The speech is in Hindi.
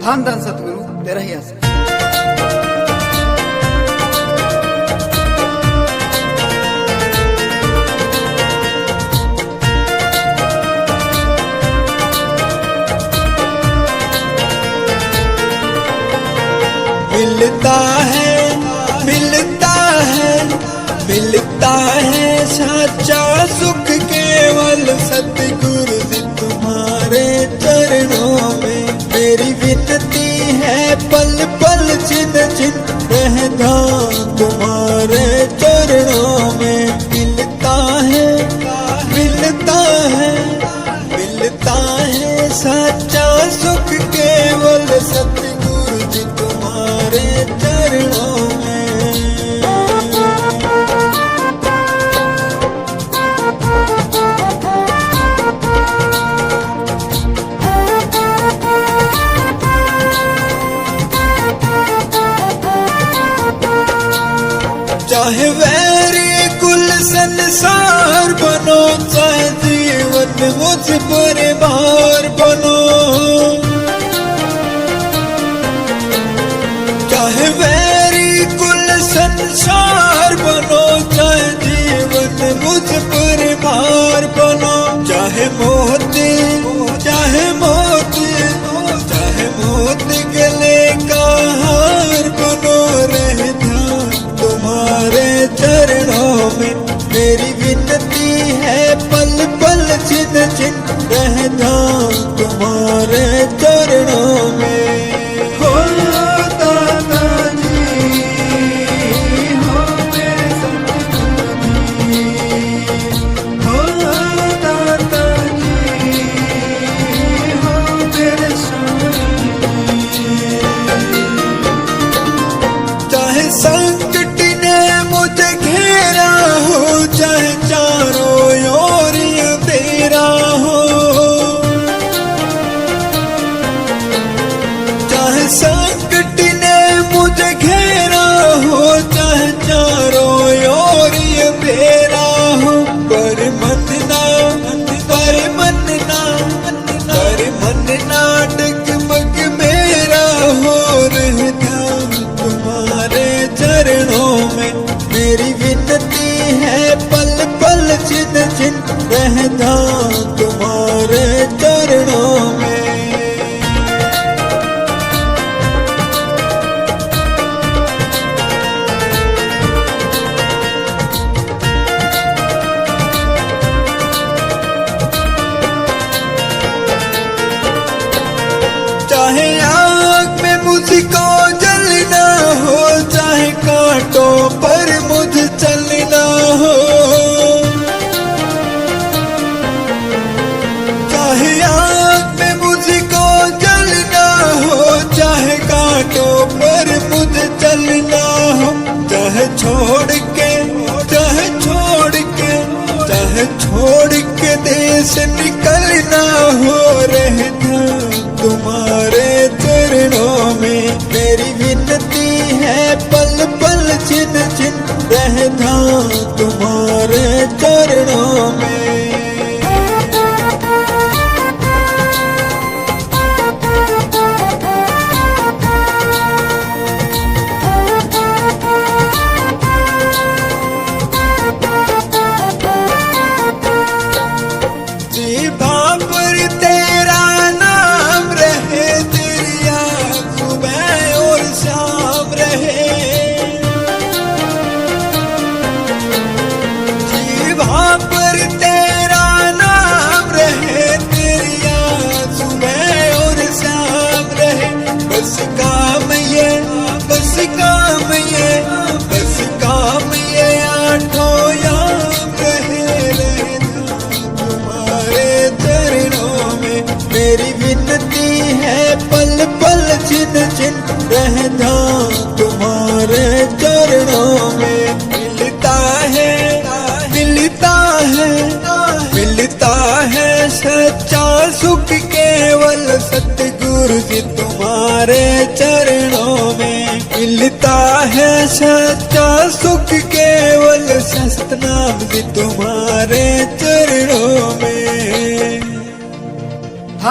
धन धन सतगुरु तेरा ही आस। मिलता है मिलता है मिलता है सच्चा सुख केवल सतगुरु जी तुम्हारे चरणों में। मेरी विनती है पल पल चिन चिन रहना तुम्हारे चरणों में। मिलता है मिलता है मिलता है सच्चा सुख केवल सतगुरु जी तुम्हारे चरणों में। चाहे वैरी कुल संसार बनो, चाहे जीवन मुझ पर भार बनो, चाहे वैरी कुल संसार बनो, चाहे जीवन मुझ पर भार बनो, चाहे मोती चाहे मोती चाहे मोती गले का हार बनो, रहना तुम्हारे चरणों में। मेरी विनती है पल पल चिन चिन रहना तुम्हारे चरणों में। हो दादा जी हो मेरे सतगुरु जी, हो दादा जी हो मेरे स्वामी जी। चाहे संकट ने मुझे घेरा हो, चाहे चारों ओर अंधेरा हो, चाहे संकट ने मुझे घेरा हो, चाहे चारों ओर अंधेरा हो, पर मन ना डगमग मेरा हो, रहना तुम्हारे चरणों में। मेरी विनती है पल पल चिन चिन रहना तुम्हारे चरणों में। चाहे आग में मुझको जलना हो, चाहे कांटों पर मुझे चलना हो, चाहे आग में मुझको जलना हो, चाहे कांटों पर मुझे चलना हो, चाहे छोड़ के चाहे छोड़ के चाहे छोड़ के देश निकलना हो, रहना तुम्हारे चरणों में। मेरी विनती है पल पल चिन चिन रहना तुम्हारे चरणों में। जीभा पर तेरा नाम रहे, तेरी याद सुबह और शाम रहे, जीभा पर तेरा नाम रहे, तेरी याद सुबह और शाम रहे। बस काम ये बस काम ये बस काम ये आठों याम रहे, रहना तुम्हारे चरणों में। मेरी विनती है पल पल चिन चिन रहना तुम्हारे चरणों में। मिलता है मिलता है मिलता है सच्चा सुख केवल सतगुरु जी तुम्हारे चरणों में। मिलता है सच्चा सुख